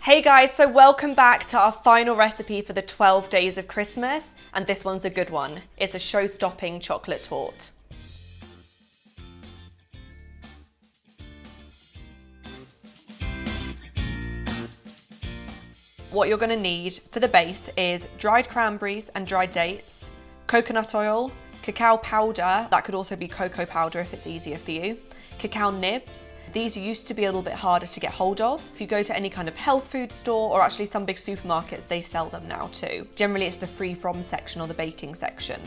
Hey guys, so welcome back to our final recipe for the 12 days of Christmas, and this one's a good one. It's a show-stopping chocolate torte. What you're going to need for the base is dried cranberries and dried dates, coconut oil, cacao powder, that could also be cocoa powder if it's easier for you, cacao nibs. These used to be a little bit harder to get hold of. If you go to any kind of health food store or actually some big supermarkets, they sell them now too. Generally it's the free from section or the baking section.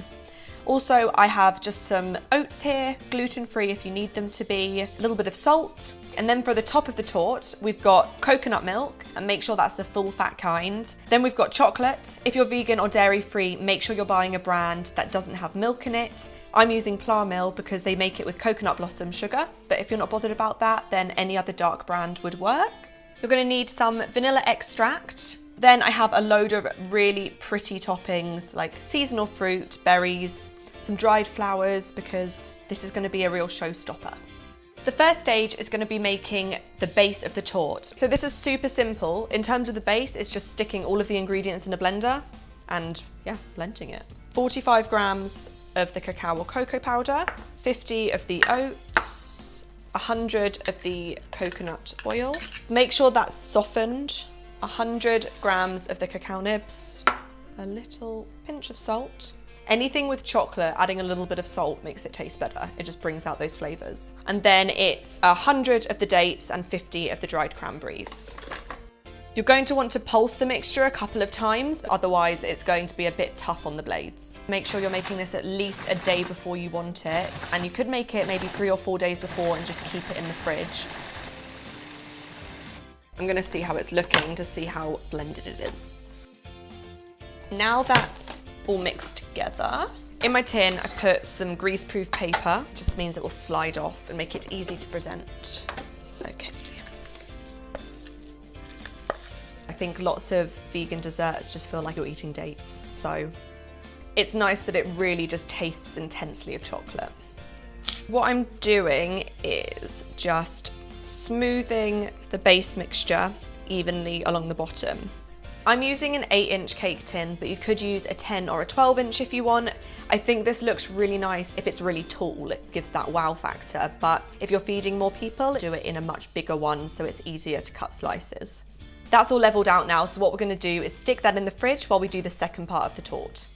Also, I have just some oats here, gluten-free if you need them to be, a little bit of salt. And then for the top of the torte, we've got coconut milk, and make sure that's the full fat kind. Then we've got chocolate. If you're vegan or dairy-free, make sure you're buying a brand that doesn't have milk in it. I'm using Plamil because they make it with coconut blossom sugar, but if you're not bothered about that, then any other dark brand would work. You're gonna need some vanilla extract. Then I have a load of really pretty toppings like seasonal fruit, berries, some dried flowers, because this is gonna be a real showstopper. The first stage is gonna be making the base of the torte. So this is super simple. In terms of the base, it's just sticking all of the ingredients in a blender and yeah, blending it. 45 grams of the cacao or cocoa powder, 50 of the oats, 100 of the coconut oil. Make sure that's softened. 100 grams of the cacao nibs, a little pinch of salt. Anything with chocolate, adding a little bit of salt makes it taste better. It just brings out those flavors. And then it's 100 of the dates and 50 of the dried cranberries. You're going to want to pulse the mixture a couple of times, otherwise it's going to be a bit tough on the blades. Make sure you're making this at least a day before you want it, and you could make it maybe 3 or 4 days before and just keep it in the fridge. I'm gonna see how it's looking to see how blended it is. Now that's all mixed together, in my tin I put some grease-proof paper, just means it will slide off and make it easy to present. Okay. I think lots of vegan desserts just feel like you're eating dates, so it's nice that it really just tastes intensely of chocolate. What I'm doing is just smoothing the base mixture evenly along the bottom. I'm using an 8-inch cake tin, but you could use a 10 or a 12-inch if you want. I think this looks really nice if it's really tall, it gives that wow factor, but if you're feeding more people, do it in a much bigger one so it's easier to cut slices. That's all leveled out now, so what we're gonna do is stick that in the fridge while we do the second part of the torte.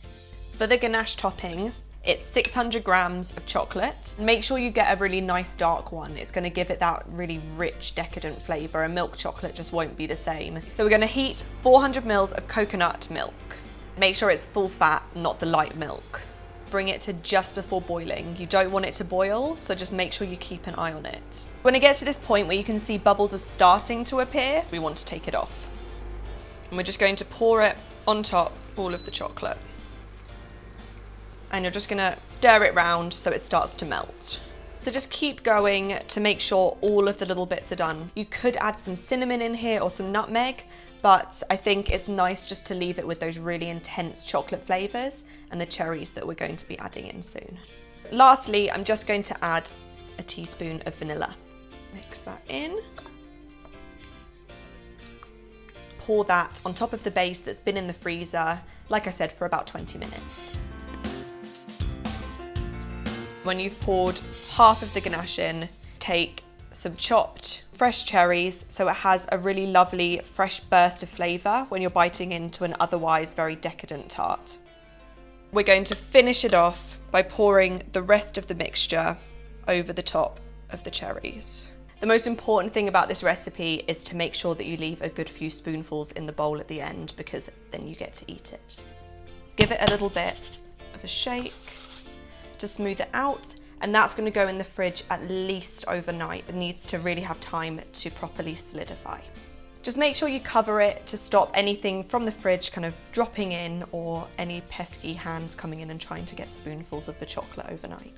For the ganache topping, it's 600 grams of chocolate. Make sure you get a really nice dark one. It's gonna give it that really rich, decadent flavor. A milk chocolate just won't be the same. So we're gonna heat 400 mils of coconut milk. Make sure it's full fat, not the light milk. Bring it to just before boiling. You don't want it to boil, so just make sure you keep an eye on it. When it gets to this point where you can see bubbles are starting to appear, we want to take it off. And we're just going to pour it on top, all of the chocolate. And you're just gonna stir it round so it starts to melt. So just keep going to make sure all of the little bits are done. You could add some cinnamon in here or some nutmeg, but I think it's nice just to leave it with those really intense chocolate flavors and the cherries that we're going to be adding in soon. Lastly, I'm just going to add a teaspoon of vanilla. Mix that in. Pour that on top of the base that's been in the freezer, like I said, for about 20 minutes. When you've poured half of the ganache in, take some chopped fresh cherries so it has a really lovely fresh burst of flavour when you're biting into an otherwise very decadent tart. We're going to finish it off by pouring the rest of the mixture over the top of the cherries. The most important thing about this recipe is to make sure that you leave a good few spoonfuls in the bowl at the end, because then you get to eat it. Give it a little bit of a shake to smooth it out, and that's going to go in the fridge at least overnight. It needs to really have time to properly solidify. Just make sure you cover it to stop anything from the fridge kind of dropping in or any pesky hands coming in and trying to get spoonfuls of the chocolate overnight.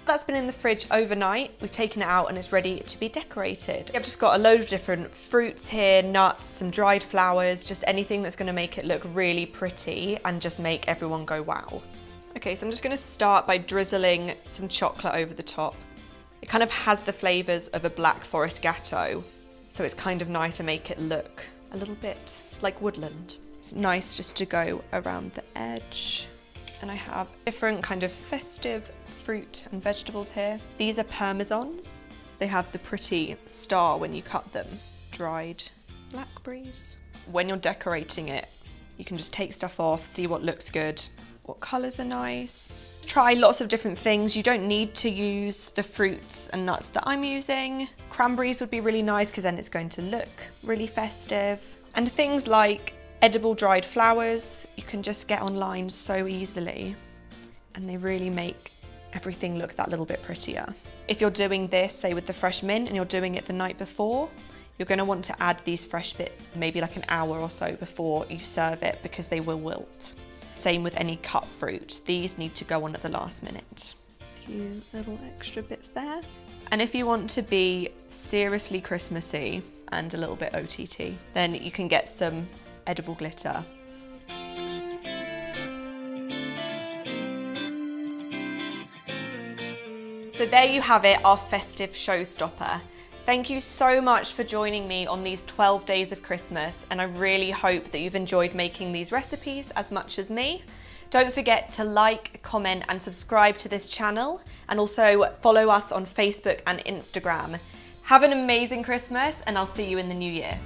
That's been in the fridge overnight. We've taken it out and it's ready to be decorated. I've just got a load of different fruits here, nuts, some dried flowers, just anything that's going to make it look really pretty and just make everyone go wow. Okay, so I'm just going to start by drizzling some chocolate over the top. It kind of has the flavours of a Black Forest Gâteau. So it's kind of nice to make it look a little bit like woodland. It's nice just to go around the edge. And I have different kind of festive fruit and vegetables here. These are parmesans. They have the pretty star when you cut them. Dried blackberries. When you're decorating it, you can just take stuff off, see what looks good, what colours are nice. Try lots of different things. You don't need to use the fruits and nuts that I'm using. Cranberries would be really nice because then it's going to look really festive. And things like edible dried flowers, you can just get online so easily, and they really make everything look that little bit prettier. If you're doing this, say with the fresh mint, and you're doing it the night before, you're going to want to add these fresh bits maybe like an hour or so before you serve it, because they will wilt. Same with any cut fruit. These need to go on at the last minute. A few little extra bits there. And if you want to be seriously Christmassy and a little bit OTT, then you can get some edible glitter. So there you have it, our festive showstopper. Thank you so much for joining me on these 12 days of Christmas, and I really hope that you've enjoyed making these recipes as much as me. Don't forget to like, comment and subscribe to this channel, and also follow us on Facebook and Instagram. Have an amazing Christmas, and I'll see you in the new year.